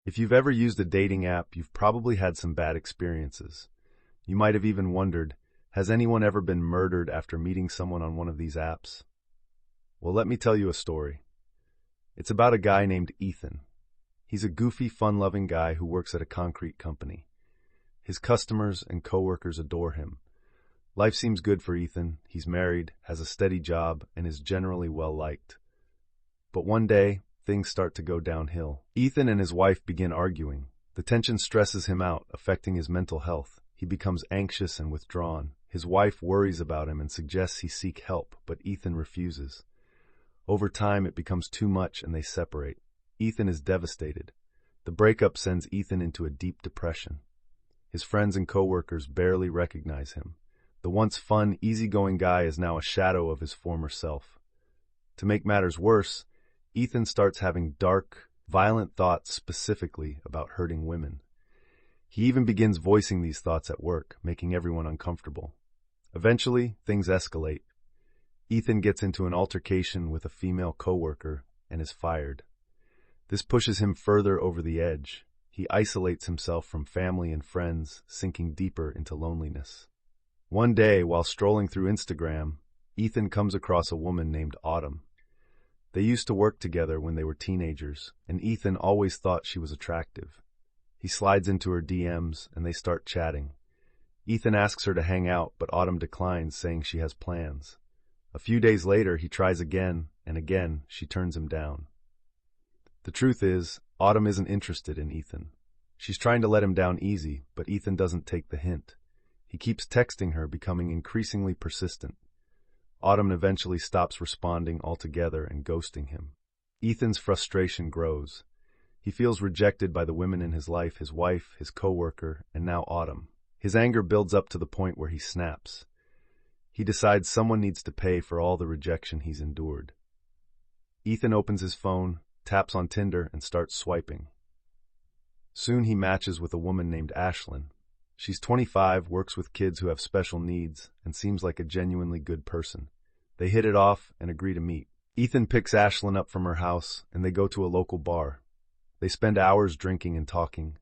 If you've ever used a dating app, you've probably had some bad experiences. You might have even wondered, has anyone ever been murdered after meeting someone on one of these apps? Well, let me tell you a story. It's about a guy named Ethan. He's a goofy, fun-loving guy who works at a concrete company. His customers and coworkers adore him. Life seems good for Ethan. He's married, has a steady job, and is generally well-liked. But one day, things start to go downhill. Ethan and his wife begin arguing. The tension stresses him out, affecting his mental health. He becomes anxious and withdrawn. His wife worries about him and suggests he seek help, but Ethan refuses. Over time, it becomes too much and they separate. Ethan is devastated. The breakup sends Ethan into a deep depression. His friends and coworkers barely recognize him. The once fun, easygoing guy is now a shadow of his former self. To make matters worse, Ethan starts having dark, violent thoughts specifically about hurting women. He even begins voicing these thoughts at work, making everyone uncomfortable. Eventually, things escalate. Ethan gets into an altercation with a female coworker and is fired. This pushes him further over the edge. He isolates himself from family and friends, sinking deeper into loneliness. One day, while strolling through Instagram, Ethan comes across a woman named Autumn. They used to work together when they were teenagers, and Ethan always thought she was attractive. He slides into her DMs, and they start chatting. Ethan asks her to hang out, but Autumn declines, saying she has plans. A few days later, he tries again, and again, she turns him down. The truth is, Autumn isn't interested in Ethan. She's trying to let him down easy, but Ethan doesn't take the hint. He keeps texting her, becoming increasingly persistent. Autumn eventually stops responding altogether and ghosting him. Ethan's frustration grows. He feels rejected by the women in his life, his wife, his coworker, and now Autumn. His anger builds up to the point where he snaps. He decides someone needs to pay for all the rejection he's endured. Ethan opens his phone, taps on Tinder, and starts swiping. Soon he matches with a woman named Ashlyn. She's 25, works with kids who have special needs, and seems like a genuinely good person. They hit it off and agree to meet. Ethan picks Ashlyn up from her house, and they go to a local bar. They spend hours drinking and talking.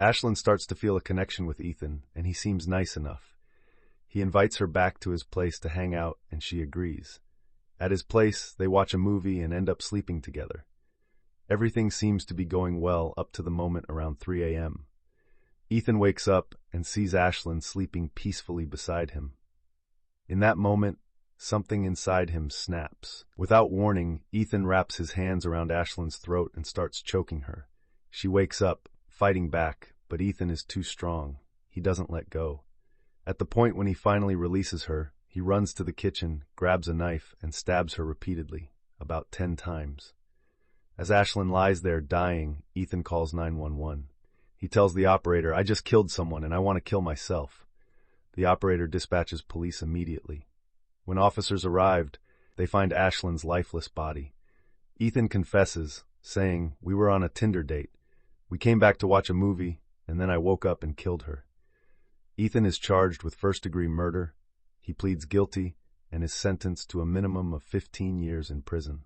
Ashlyn starts to feel a connection with Ethan, and he seems nice enough. He invites her back to his place to hang out, and she agrees. At his place, they watch a movie and end up sleeping together. Everything seems to be going well up to the moment around 3 a.m. Ethan wakes up and sees Ashlyn sleeping peacefully beside him. In that moment, something inside him snaps. Without warning, Ethan wraps his hands around Ashlyn's throat and starts choking her. She wakes up, fighting back, but Ethan is too strong. He doesn't let go. At the point when he finally releases her, he runs to the kitchen, grabs a knife, and stabs her repeatedly, about 10 times. As Ashlyn lies there dying, Ethan calls 911. He tells the operator, "I just killed someone and I want to kill myself." The operator dispatches police immediately. When officers arrived, they find Ashlyn's lifeless body. Ethan confesses, saying, "We were on a Tinder date. We came back to watch a movie, and then I woke up and killed her." Ethan is charged with first-degree murder. He pleads guilty and is sentenced to a minimum of 15 years in prison.